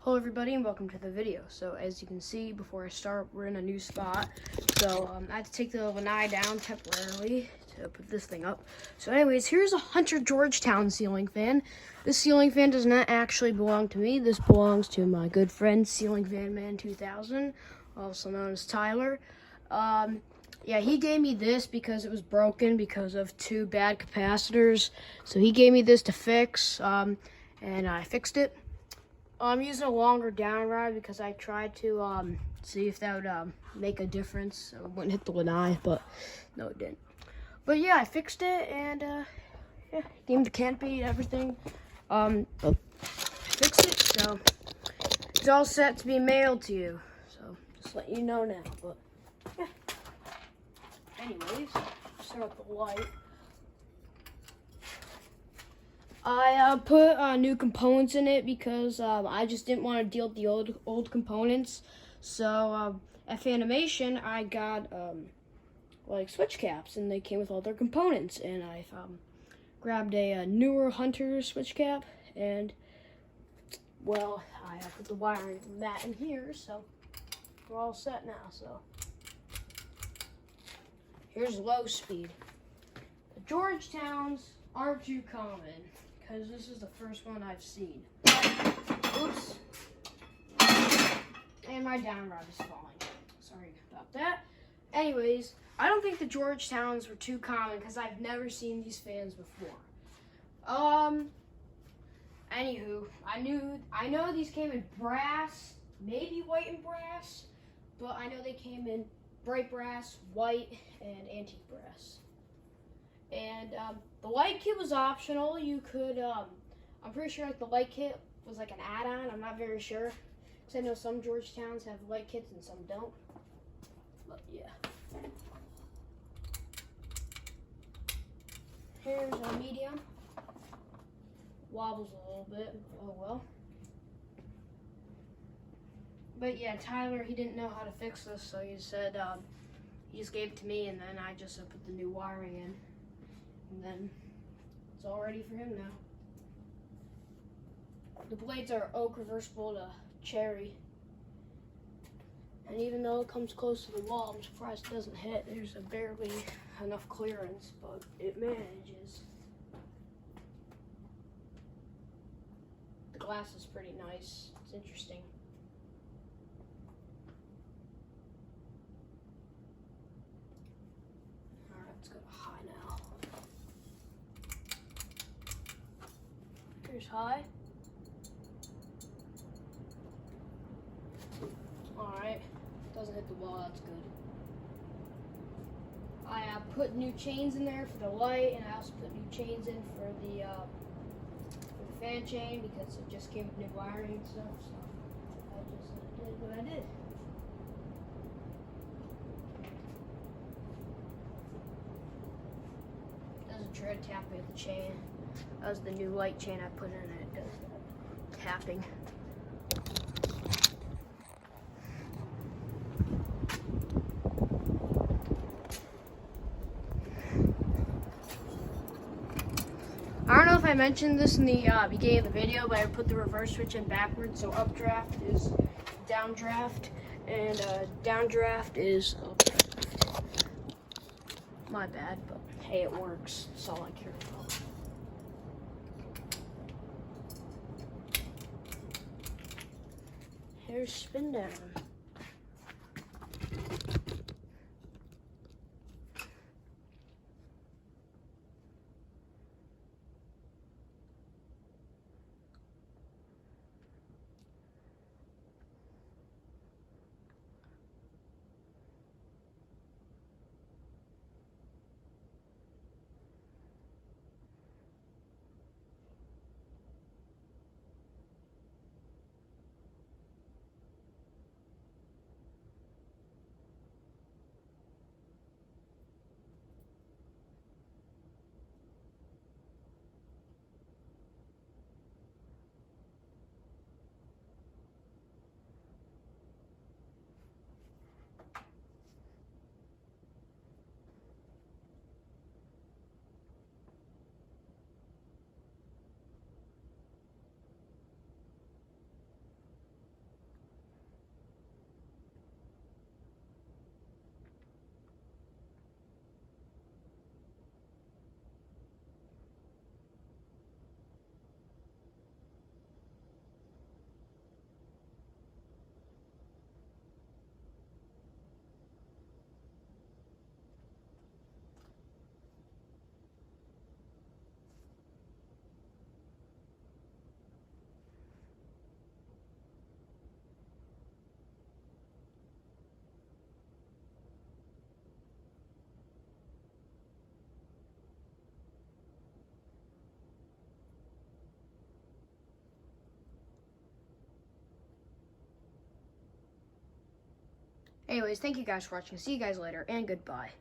Hello everybody and welcome to the video. So as you can see, before I start, we're in a new spot. So I had to take the lanai down temporarily to put this thing up. So anyways, here's a Hunter Georgetown ceiling fan. This ceiling fan does not actually belong to me. This belongs to my good friend Ceiling Fan Man 2000, also known as Tyler. Yeah, he gave me this because it was broken because of two bad capacitors. So he gave me this to fix, and I fixed it. I'm using a longer down rod because I tried to see if that would make a difference. So it wouldn't hit the lanai, but no, it didn't. But yeah, I fixed it and yeah, gave me the canopy and everything. I fixed it, so it's all set to be mailed to you. So just let you know now. But yeah. Anyways, start with the light. I put new components in it because I just didn't want to deal with the old components. So at Fanimation, I got like switch caps, and they came with all their components. And I grabbed a newer Hunter switch cap, and well, I put the wiring from that in here, so we're all set now. So here's low speed. The Georgetowns aren't too common, because this is the first one I've seen. Oops. And my down rod is falling. Sorry about that. Anyways, I don't think the Georgetowns were too common because I've never seen these fans before. Anywho, I know these came in brass, maybe white and brass, but I know they came in bright brass, white, and antique brass. And the light kit was optional. You could, I'm pretty sure like the light kit was like an add-on. I'm not very sure, because I know some Georgetowns have light kits and some don't. But yeah. Here's a medium. Wobbles a little bit. Oh well. But yeah, Tyler, he didn't know how to fix this, so he said he just gave it to me, and then I just put the new wiring in. And then it's all ready for him now. The blades are oak reversible to cherry. And even though it comes close to the wall, I'm surprised it doesn't hit. There's barely enough clearance, but it manages. The glass is pretty nice. It's interesting. Alright, let's go to high now. Here's high. Alright, doesn't hit the wall, that's good. I put new chains in there for the light, and I also put new chains in for the fan chain because it just came with new wiring and stuff, so I just did what I did. Doesn't try to tap with the chain. That was the new light chain I put in it. It does that tapping. I don't know if I mentioned this in the beginning of the video, but I put the reverse switch in backwards, so updraft is downdraft, and downdraft is updraft. My bad, but hey, it works. That's all I care about. Here's spin down. Anyways, thank you guys for watching. See you guys later, and goodbye.